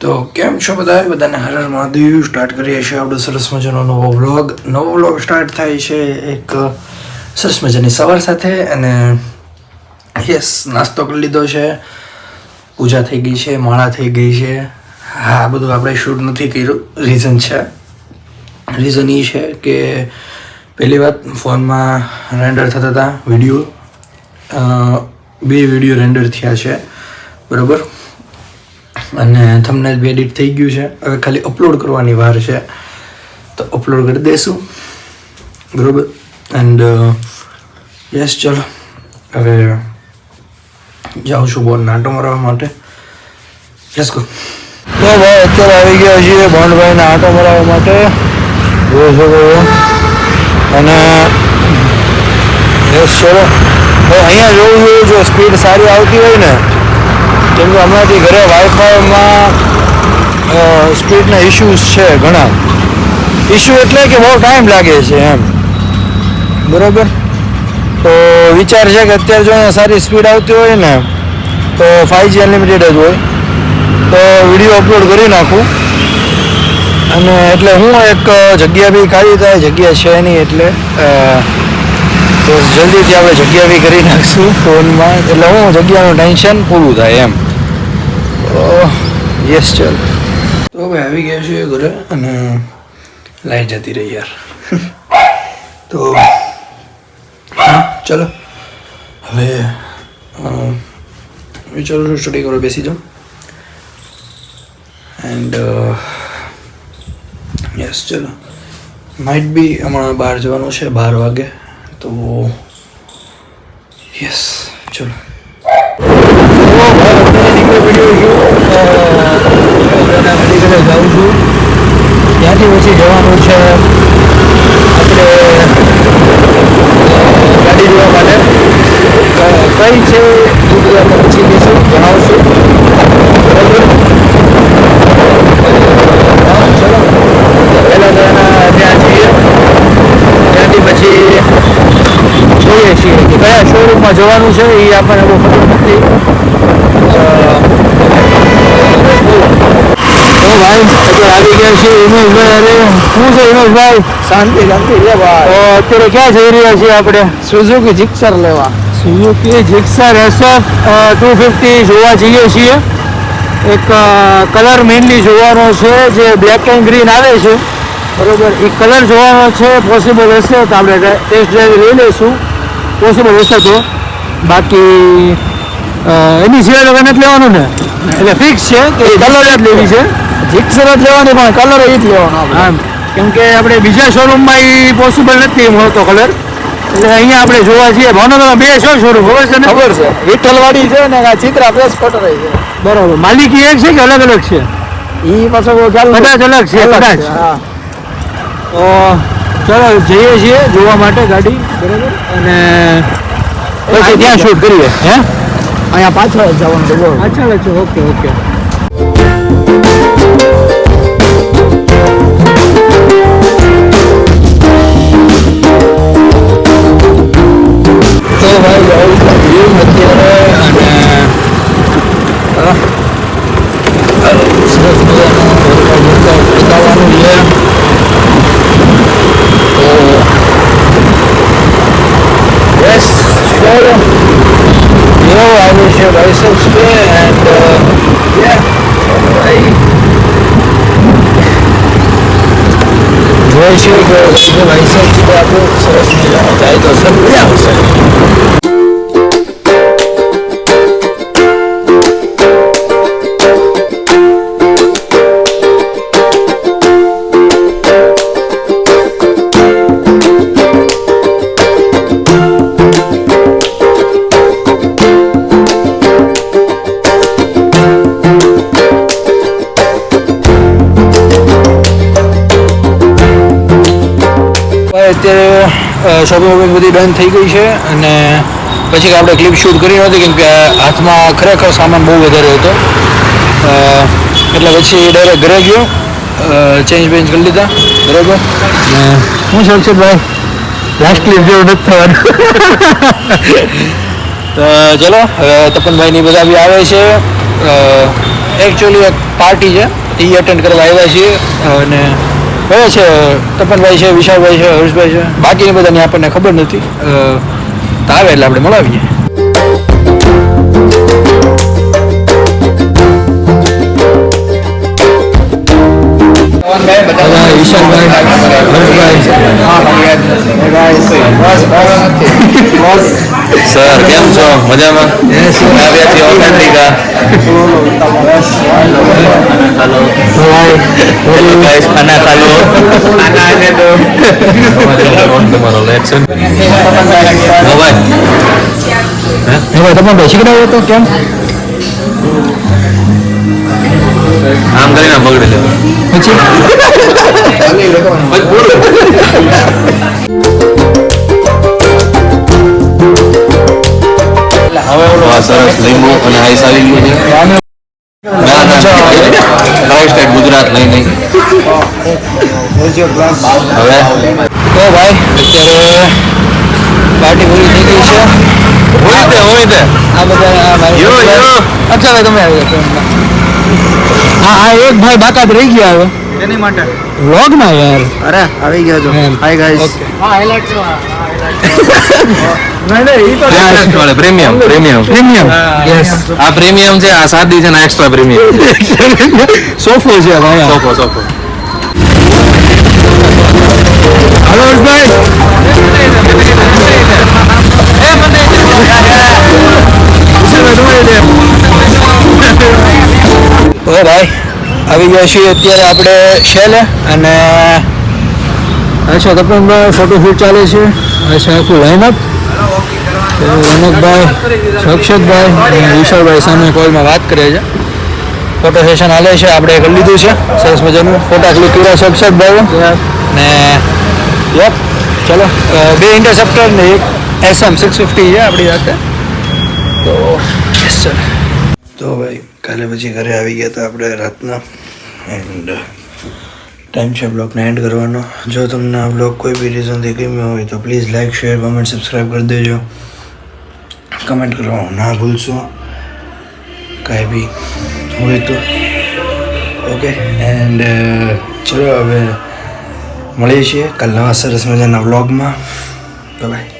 તો કેમ છો બધાને હર હર મહાદેવ. સ્ટાર્ટ કરીએ છીએ આપણો સરસ મજાનો નવો વ્લોગ સ્ટાર્ટ થાય છે એક સરસ મજાની સવાર સાથે. અને યસ, નાસ્તો કરી લીધો છે, પૂજા થઈ ગઈ છે, માળા થઈ ગઈ છે. હા, બધું આપણે શૂટ નથી કર્યું. રીઝન એ છે કે પહેલી વાત ફોનમાં રેન્ડર થતા હતા વિડીયો, 2 વિડીયો રેન્ડર થયા છે બરાબર, અને થંબનેલ બી એડિટ થઈ ગયું છે. હવે ખાલી અપલોડ કરવાની વાર છે, તો અપલોડ કરી દઈશું બરાબર. એન્ડ યસ, ચલો હવે જાઉં છું બહુ નાટો મારવા માટે. Let's go. તો ભાઈ અત્યારે આવી ગયા છીએ ભણભાઈને આંટો મરાવવા માટે, જોઈ શકો છો. અને યસ, ચલો અહીંયા જોવું જોઈએ, જો સ્પીડ સારી આવતી હોય ને, કેમ કે હમણાંથી ઘરે વાઈફાઈમાં સ્પીડના ઇશ્યુઝ છે ઘણા. ઇશ્યુ એટલે કે બહુ ટાઈમ લાગે છે એમ બરાબર. તો વિચાર છે કે અત્યારે જો અહીંયા સારી સ્પીડ આવતી હોય ને તો 5G અનલિમિટેડ જ હોય, તો વિડીયો અપલોડ કરી નાખું. અને એટલે હું એક જગ્યા બી ખાલી થાય, જગ્યા છે નહીં, એટલે તો જલ્દીથી આપણે જગ્યા બી કરી નાખશું ફોનમાં, એટલે હું જગ્યાનું ટેન્શન પૂરું થાય એમ. યસ, ચાલ. તો હવે આવી ગયા છીએ ઘરે, અને લાઈટ જતી રહી યાર. તો હા, ચલો હવે વિચારું છું સ્ટડી કરવા બેસી જાઉં. એન્ડ યસ, ચલો માઇટ બી હમણાં બહાર જવાનું છે 12 વાગે, તો યસ ચલો. મેડિકલે જાઉં છું, ત્યાંથી પછી જવાનું છે આપણે ગાડી જોવા માટે. કઈ છે એ બધા પછી કહીશું, જણાવશું બરાબર. હા, ચલો પહેલાં તો ત્યાં જઈએ, ત્યાંથી પછી જોઈએ છીએ કે કયા શોરૂમમાં જવાનું છે, એ આપણને બહુ ખબર નથી. તો ભાઈ અત્યારે આવી ગયા છે હિમેશભાઈ. અરે શું છે હિમેશભાઈ? શાંતિ રે ભાઈ. તો અત્યારે ક્યાં જઈ રહ્યા છીએ આપણે? સુઝુકી જીક્સર લેવા. સુઝુકી જીક્સર SF 250 જોવા જઈએ છીએ. એક કલર મેઇનલી જોવાનો છે જે બ્લેક એન્ડ ગ્રીન આવે છે બરાબર, એ કલર જોવાનો છે. પોસિબલ હશે તો આપણે ટેસ્ટ ડ્રાઈવ લઈ લઈશું, પોસિબલ હશે તો. બાકી એની સિવાય તો નથી લેવાનું ને, એટલે ફિક્સ છે કે કલર જ લેવી છે. જીક્સર જ લેવાની, પણ કલર એ જ લેવાનો. હા, કેમ કે આપણે બીજા શોરૂમમાં એ પોસિબલ નથી મળતો કલર, એટલે અહીંયા આપણે જોવા જઈએ. ભાવનગરમાં 2 છે શોરૂમ, ખબર છે ને? ખબર છે, વિઠ્ઠલવાડી છે ને ચિત્રા પ્રેસ કટરાઈ છે બરાબર. માલિકી એક છે કે અલગ અલગ છે? એ પાછો કદાચ અલગ છે કદાચ. હા, તો ચાલો જઈએ છીએ જોવા માટે ગાડી બરાબર, અને પછી ત્યાં શૂટ કરીએ. હે, અહીંયા પાછળ જવાનું છે. પાછળ છે, ઓકે ઓકે. તો ભાઈ આવું અત્યારે, અને સરસ મજાનું બતાવવાનું છે. યસ, ચલો એવો આવ્યું છે બાયસેપ્સ પે. એન્ડ ભાઈ જોઈ છે કે બાયસેપ્સ પે આપણું સરસ મજાનું જાય તો સર મજા આવશે. અત્યારે શોપિંગ બધી ડન થઈ ગઈ છે, અને પછી આપણે ક્લિપ શૂટ કરી નથી કેમ કે હાથમાં ખરેખર સામાન બહુ વધારે હતો, એટલે પછી ડાયરેક્ટ ઘરે ગયો, ચેન્જ કરી લીધા બરાબર. હું શરક્ષિતભાઈ લાસ્ટ ક્લિપ જેવું નથી થવાનું. ચલો હવે તપનભાઈની બધા બી આવે છે. એકચ્યુઅલી પાર્ટી છે એ અટેન્ડ કરવા આવ્યા છીએ અને કયા છે તપનભાઈ છે, વિશાલભાઈ છે, હર્ષભાઈ છે, બાકીની બધાની આપણને ખબર નથી. તો આવે એટલે આપણે મળાવીએ. વિશાલભાઈ, સર કેમ છો? મજામાં? આવ્યા છીએ ઓથેન્ટિકા. હેલો ગાઈસ, ખાના ખા લો. ખાના આને દો. તમારો લેક્ચર ભાઈ તમે બેસી ગયા હતો કેમ? આમ કરીને બગડી લે પછી સરસ લીંબુ અને આઈસ આવી ગયું છે. ના ના રાઈટ ગુજરાત લઈ નહીં હવે તો ભાઈ અત્યારે પાર્ટી પૂરી થઈ ગઈ છે. હોય તે આ બધા યો યો અચ્છા ભાઈ તમે આવી ગયા. હા એક ભાઈ બાકાત રહી ગયા હવે એની માટે વ્લોગમાં યાર. અરે આવી ગયા છો. Hi guys. હા હાઇલાઇટ કરો. Premium premium premium yes. આ પ્રીમિયમ છે, આ સાદી છે ને એક્સ્ટ્રા પ્રીમિયમ સોફો છે ભાઈ. સોફો સોફો. હાલો હર્ષભાઈ. ઓ ભાઈ આવી ગયા છીએ અત્યારે આપણે શેલે અને અચ્છા તપનભાઈ ફોટોશૂટ ચાલે છે. અચ્છા આખું લાઈનઅપ રનકભાઈ, અક્ષતભાઈ અને વિશાલભાઈ સામે કોલમાં વાત કરે છે. ફોટો સેશન હાલે છે, આપણે કરી લીધું છે સરસ મજાનું. ફોટા ક્લિક કર્યા છે અક્ષતભાઈ ને યપ. ચલો 2 ઇન્ટરસેપ્ટર ને એક SM650 છે આપણી સાથે. તો યસ સર. તો ભાઈ કાલે પછી ઘરે આવી ગયા હતા આપણે રાતના એન્ડ ટાઈમ છે બ્લોગને એન્ડ કરવાનો. જો તમને આ બ્લોગ કોઈ બી રીઝનથી ગમ્યો હોય તો please like, share, comment, subscribe કરી દેજો. કમેન્ટ કરવાનું ના ભૂલશો કાંઈ બી હોય તો. ઓકે એન્ડ ચલો હવે મળીએ છીએ કાલ નવા સરસ મજાના વ્લોગમાં. બાય.